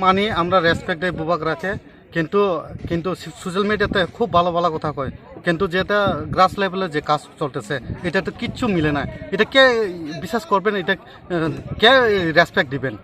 মানি আমরা রেসপেক্ট দেয় বুবাক রাখে কিন্তু কিন্তু সোশ্যাল মিডিয়াতে খুব ভালো ভালো কথা কয় কিন্তু যেটা গ্রাস লেভেলে যে কাজ চলতেছে এটা তো কিচ্ছু মিলে না। এটা কে বিশ্বাস করবেন? এটা কে রেসপেক্ট দিবেন?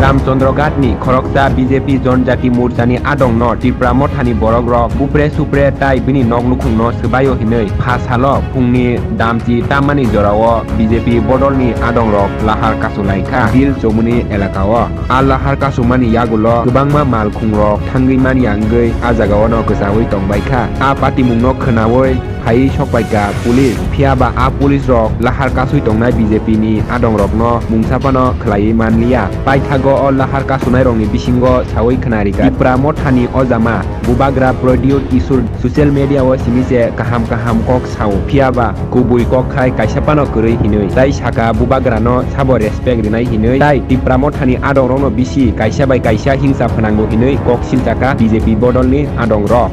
रामचंद्र घाटनी खरकसा बीजेपी जनजाति मोर्चानि आदं न त्रिपुरा मथानि बरक रक बुप्रे सुप्रे ताइ बिनि नगनुखुं न सबायो हिनै फासालो फुंनि दामति तामानि जराव बीजेपी बदलनि आदं रक लाहार कासुलाइखा बिल चौमुनि एलाकाव आ लाहार कासुमानि यागुलो गोबांमा मालखुं रक थांगैमानि यांगै आ जागाव न गोसावै दंबायखा आ पार्टीमुं न खोनावै हाई सकबायका पुलिस फियाबा आ पुलिस रक लाहार कासुइ दंनाय बीजेपी नि आदं रक न मुंसाफानो खलायै मानलिया पाइथागो o lahar kasunai rongni bisingo sawai khnarika Tripura मथानि अजामा बुबाग्रा प्रडिउस इसुर social media o simise kaham kok saw phiaba kubui kok khai kaisapano koroi hinoi tai saka bubagra no sabo respect rinai hinoi tai Tripura मथानि adong rongno bisi kaisa bai kaisa hingsa phanango hinoi kok siltaka BJP bodolni adong ro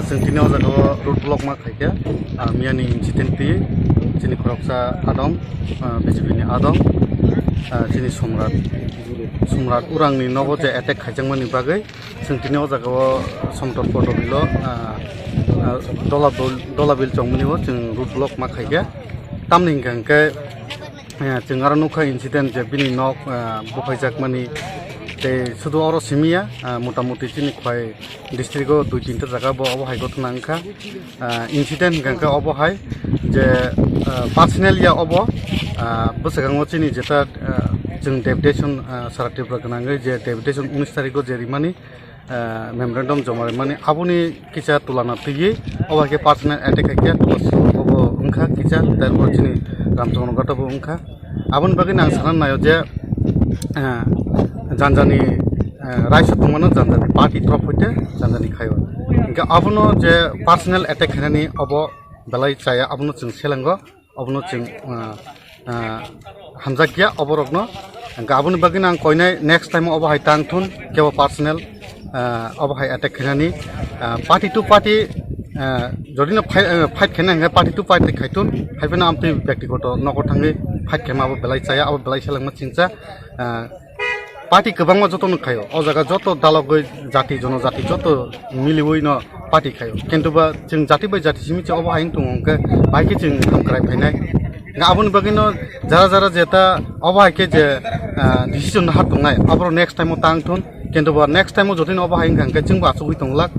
जों दिनै जायगायाव road block मा खायके मियानि incident पि जोंनि खरकसा आदं बिजेपिनि आदं जोंनि सम्राट उरांनि नगो जे attack खायजांमानि बागै जों दिनै जायगायाव समतल पदबिल दलाबिल चौमुनियाव जों रोड ब्लक मा खायके तामनि हिंखांके जों आरो नुखा इंसिडेंट जे बिनि नग बुफायजाकमानि ते शुद्ध और सिमिया मोटामुटी चिनी खय डिस्ट्रिक्ट दुई तीनटा जगह अबहाय गथनांखा इंसिडेंट गंका अबहाय जे पार्सनेल या अब बसगांगो चिनी जेता जों डेपुटेशन सारा त्रिपुरा गनांगै जे डेपुटेशन 19 तारिखो जे रिमानि मेमोरेंडम जमारे माने आबुनि किसा तुलाना तैयै अबहाय पार्सनेल अटैक खायके अब उनखा किसा तारपर चिनी रामचंद्र घाटबो उनखा आबुन बागै आं सानना नायो जे जानजानि रायस दंमोन जानजानि पार्टी तरफ होते जानजानि खायो इनका आबनो जे पार्सनेल अटैक खानानि अब बेलाय चाया आबनो जों सेलेंगो आबनो जों हामजाकिया अबरगनो इनका आबनो बागिन आं कयनाय नेक्स्ट टाइम अब हाय तांथुन केव पार्सनेल अब हाय अटैक खानानि पार्टी टू पार्टी जदिनो फाइट खाना है पार्टी टू पार्टी खायथुन हायबेना आमति व्यक्तिगत नगर थाङै फाइट खामाबो बेलाय चाया अब बेलाय सेलेंमा चिंचा पार्टी गोबां जतन खायो अ जागा जत दालगै जाति जनजाति जत मिलिवै न पार्टी खायो किन्तुबा जों जाति बाय जाति सिमिचे अब हायिं दंके बायके जों हामख्राय फायनाय आबुन बागिनो जरा जेता अब हायके जे डिसिजन हात दंनाय अब नेक्स्ट टाइम तांथुन किन्तुबा नेक्स्ट टाइम जदिनो अब हायिं गांके जों बासुगै दंलाक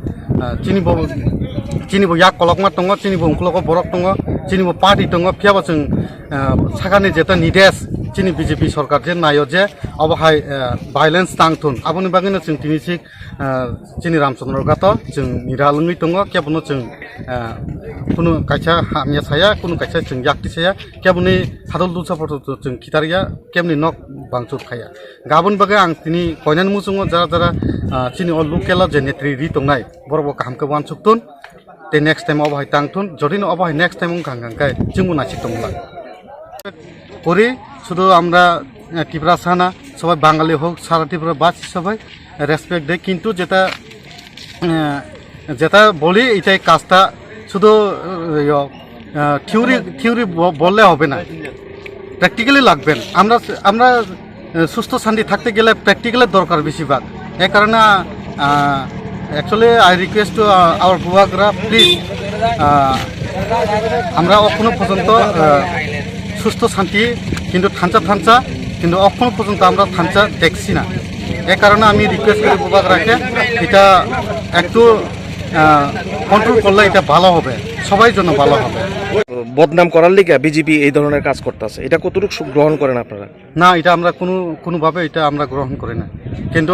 चिनिबो या कलकमा दङ चिनिबो उंखलको बरक दङ चिनिबो पार्टी दङ फियाबा जों सागानि जेता निदेश चिनी बीजेपी सरकार जे नायो जे अब हाय भाइलेंस तांथुन आबुनि बागिनो जों दिनैसिक चिनी रामचंद्र घाट जों निरालङै दङ केबनो जों कुनु कायसा हामिया साया कुनु कायसा जों याक्ति साया केबनि हादल दुसाफोर जों खितारिया केबनि नक बांचुर खाया गाबुन बागै आं दिनै कयनान मुसुङो जरा चिनी अ लुकेल जे नेत्री रि दंनाय बरबो कामखौ वानसुक्तुन ते नेक्स्ट टाइम अब हाय तांथुन जदिनो अब हाय नेक्स्ट टाइम गांगांखाय जोंबो नासिक दंला করি শুধু আমরা ত্রিপুরা সানা সবাই বাঙালি হোক সারা ত্রিপুরা বাসী সবাই রেসপেক্ট দেয় কিন্তু যেটা যেটা বলি এইটাই কাজটা শুধু থিওরি বললে হবে না প্র্যাকটিক্যালি লাগবেন আমরা সুস্থ শান্তি থাকতে গেলে প্র্যাকটিক্যালের দরকার বেশিরভাগ এই কারণে actually I request to our Bubagra please আমরা এখনো পর্যন্ত সুস্থ শান্তি কিন্তু থানচা কিন্তু এখনো পর্যন্ত আমরা থানচা দেখছি না এই কারণে আমি রিকোয়েস্ট করি বুবাগরাকে এটা একটু কন্ট্রোল করলে এটা ভালো হবে সবাই জন্য ভালো হবে বদনাম করার লিগে বিজেপি এই ধরনের কাজ করতেছে এটা কতটুকু গ্রহণ করেন আপনারা না এটা আমরা কোনোভাবে এটা আমরা গ্রহণ করি না কিন্তু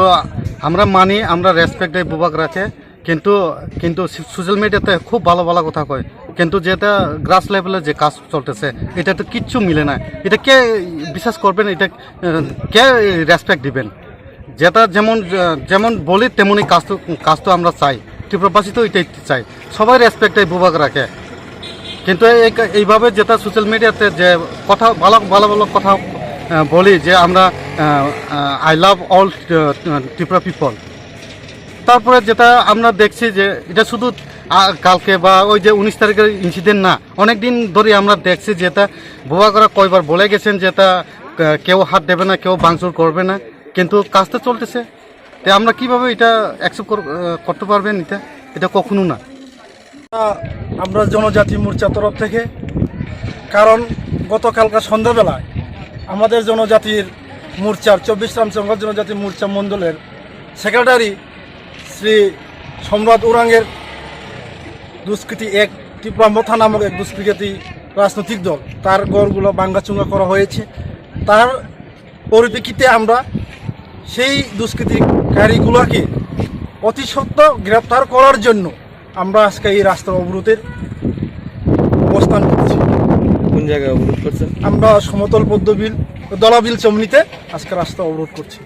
আমরা মানি আমরা রেসপেক্ট দেই বুবাগরাকে কিন্তু সোশ্যাল মিডিয়াতে খুব ভালো ভালো কথা কয় কিন্তু যেটা গ্রাস লেভেলে যে কাজ চলতেছে এটা তো কিচ্ছু মিলে না। এটা কে বিশ্বাস করবেন? এটা কে রেসপেক্ট দিবেন? যেটা যেমন বলি তেমনই কাজ তো আমরা চাই, ত্রিপুরাবাসী তো এটাই চাই, সবাই রেসপেক্ট দেয় বুবাগরাকে। কিন্তু এইভাবে যেটা সোশ্যাল মিডিয়াতে যে কথা ভালো ভালো কথা বলি যে আমরা I love all Tripura people, তারপরে যেটা আমরা দেখছি যে এটা শুধু কালকে বা ওই যে 19 তারিখের ইনসিডেন্ট না, অনেক দিন ধরে আমরা দেখছি যে এটা বোয়া করা কয়বার বলে গেছেন যে এটা কেউ হাত দেবে না, কেউ ভাঙচুর করবে না, কিন্তু কাজটা চলতেছে। তো আমরা কিভাবে এটা অ্যাকসেপ্ট করতে পারবেন? এটা কখনো না। আমরা জনজাতি মোর্চা তরফ থেকে, কারণ গতকালকার সন্ধ্যাবেলায় আমাদের জনজাতির মোর্চার 24 রামচন্দ্র জনজাতি মোর্চা মণ্ডলের সেক্রেটারি শ্রী সম্রাট উরাঙ্গের দুষ্কৃতী এক টিপ্রাম্বথা নামক এক দুষ্কৃতী রাজনৈতিক দল, তার গড়গুলো ভাঙ্গাচুঙ্গা করা হয়েছে। তার পরিপ্রেক্ষিতে আমরা সেই দুষ্কৃতিকারীগুলোকে অতি সত্বর গ্রেপ্তার করার জন্য আমরা আজকে এই রাস্তা অবরোধের অবস্থান করছি। কোন জায়গায় অবরোধ করছেন? আমরা সমতল পদ্মবিল দলাবিল চমনিতে আজকে রাস্তা অবরোধ করছি।